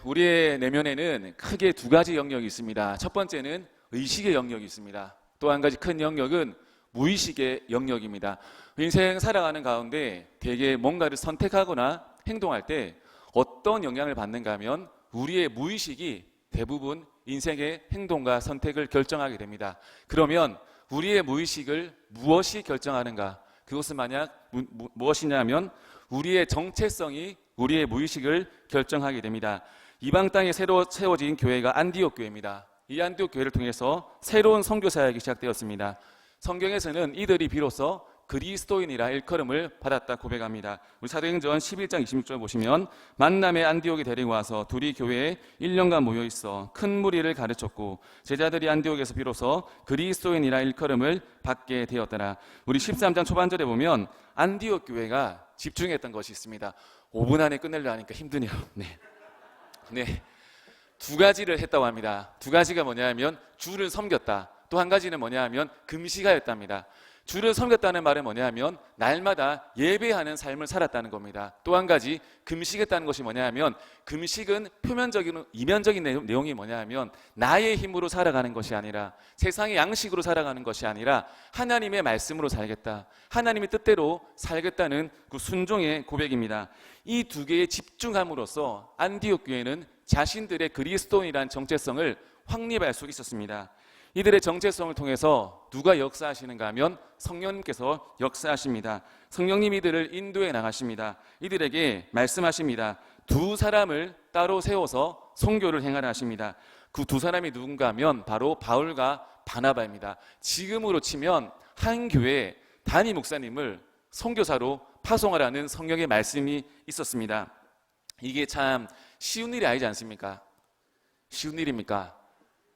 우리의 내면에는 크게 두 가지 영역이 있습니다. 첫 번째는 의식의 영역이 있습니다. 또 한 가지 큰 영역은 무의식의 영역입니다. 인생 살아가는 가운데 대개 뭔가를 선택하거나 행동할 때 어떤 영향을 받는가 하면 우리의 무의식이 대부분 인생의 행동과 선택을 결정하게 됩니다. 그러면 우리의 무의식을 무엇이 결정하는가? 그것은 만약 무엇이냐면 우리의 정체성이 우리의 무의식을 결정하게 됩니다. 이방 땅에 새로 세워진 교회가 안디옥 교회입니다. 이 안디옥 교회를 통해서 새로운 선교 사역이 시작되었습니다. 성경에서는 이들이 비로소 그리스도인이라 일컬음을 받았다 고백합니다. 우리 사도행전 11장 26절 보시면 만남의 안디옥에 데리고 와서 둘이 교회에 1년간 모여 있어 큰 무리를 가르쳤고 제자들이 안디옥에서 비로소 그리스도인이라 일컬음을 받게 되었더라. 우리 13장 초반절에 보면 안디옥 교회가 집중했던 것이 있습니다. 5분 안에 끝내려 하니까 힘드네요. 네. 두 가지를 했다고 합니다. 두 가지가 뭐냐면 주를 섬겼다. 또 한 가지는 뭐냐면 금식하였답니다. 주를 섬겼다는 말은 뭐냐면 날마다 예배하는 삶을 살았다는 겁니다. 또 한 가지 금식했다는 것이 뭐냐면 금식은 표면적인 이면적인 내용이 뭐냐면 나의 힘으로 살아가는 것이 아니라 세상의 양식으로 살아가는 것이 아니라 하나님의 말씀으로 살겠다. 하나님의 뜻대로 살겠다는 그 순종의 고백입니다. 이 두 개에 집중함으로써 안디옥 교회는 자신들의 그리스도인이라는 정체성을 확립할 수 있었습니다. 이들의 정체성을 통해서 누가 역사하시는가 하면 성령님께서 역사하십니다. 성령님 이들을 인도해 나가십니다. 이들에게 말씀하십니다. 두 사람을 따로 세워서 선교를 행하라 하십니다. 그 두 사람이 누군가 하면 바로 바울과 바나바입니다. 지금으로 치면 한 교회에 단임 목사님을 선교사로 파송하라는 성경의 말씀이 있었습니다. 이게 참 쉬운 일이 아니지 않습니까? 쉬운 일입니까?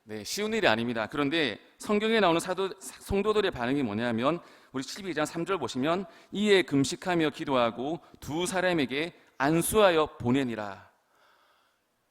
네, 쉬운 일이 아닙니다. 그런데 성경에 나오는 성도들의 반응이 뭐냐면 우리 12장 3절 보시면 이에 금식하며 기도하고 두 사람에게 안수하여 보내니라.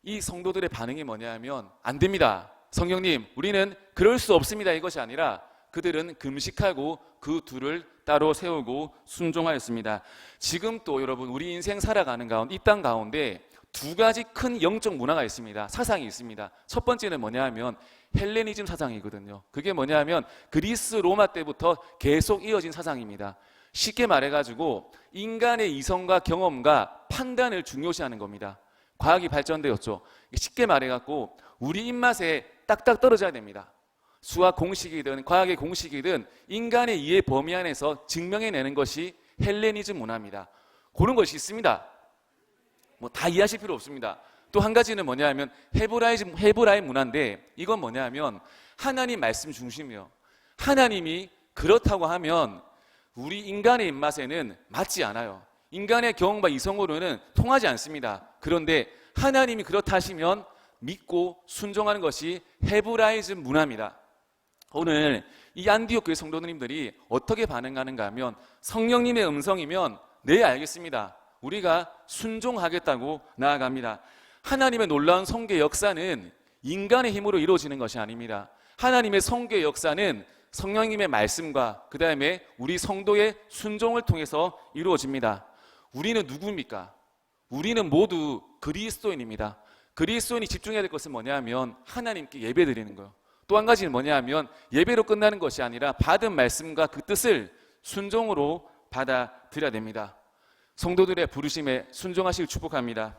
이 성도들의 반응이 뭐냐면 안 됩니다. 성령님, 우리는 그럴 수 없습니다. 이것이 아니라 그들은 금식하고 그 둘을 따로 세우고 순종하였습니다. 지금 또 여러분 우리 인생 살아가는 가운데 이 땅 가운데 두 가지 큰 영적 문화가 있습니다. 사상이 있습니다. 첫 번째는 뭐냐 하면 헬레니즘 사상이거든요. 그게 뭐냐 하면 그리스 로마 때부터 계속 이어진 사상입니다. 쉽게 말해가지고 인간의 이성과 경험과 판단을 중요시하는 겁니다. 과학이 발전되었죠. 쉽게 말해갖고 우리 입맛에 딱딱 떨어져야 됩니다. 수학 공식이든 과학의 공식이든 인간의 이해 범위 안에서 증명해내는 것이 헬레니즘 문화입니다. 그런 것이 있습니다. 뭐 다 이해하실 필요 없습니다. 또 한 가지는 뭐냐 하면 헤브라이 문화인데 이건 뭐냐 하면 하나님 말씀 중심이요. 하나님이 그렇다고 하면 우리 인간의 입맛에는 맞지 않아요. 인간의 경험과 이성으로는 통하지 않습니다. 그런데 하나님이 그렇다 하시면 믿고 순종하는 것이 헤브라이즘 문화입니다. 오늘 이 안디옥 교회 성도님들이 어떻게 반응하는가 하면 성령님의 음성이면 네 알겠습니다. 우리가 순종하겠다고 나아갑니다. 하나님의 놀라운 선교의 역사는 인간의 힘으로 이루어지는 것이 아닙니다. 하나님의 선교의 역사는 성령님의 말씀과 그 다음에 우리 성도의 순종을 통해서 이루어집니다. 우리는 누구입니까? 우리는 모두 그리스도인입니다. 그리스도인이 집중해야 될 것은 뭐냐 하면 하나님께 예배드리는 거예요. 또 한 가지는 뭐냐 하면 예배로 끝나는 것이 아니라 받은 말씀과 그 뜻을 순종으로 받아들여야 됩니다. 성도들의 부르심에 순종하시길 축복합니다.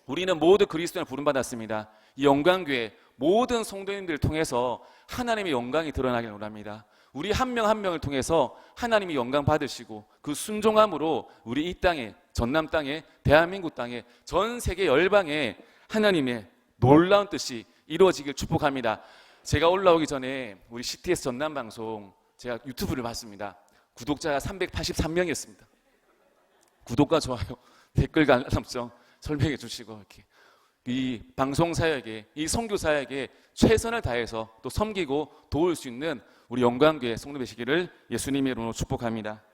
우리는 모두 그리스도인을 부름받았습니다. 이 영광교회 모든 성도님들을 통해서 하나님의 영광이 드러나길 원합니다. 우리 한 명 한 명을 통해서 하나님이 영광 받으시고 그 순종함으로 우리 이 땅에 전남 땅에 대한민국 땅에 전 세계 열방에 하나님의 놀라운 뜻이 이루어지길 축복합니다. 제가 올라오기 전에 우리 CTS 전남 방송 제가 유튜브를 봤습니다. 구독자가 383명이었습니다. 구독과 좋아요, 댓글과 알람 설정 설명해 주시고 이렇게 이 방송 사역에 이 선교 사역에 최선을 다해서 또 섬기고 도울 수 있는 우리 영광교회 성도 되시기를 예수님의 이름으로 축복합니다.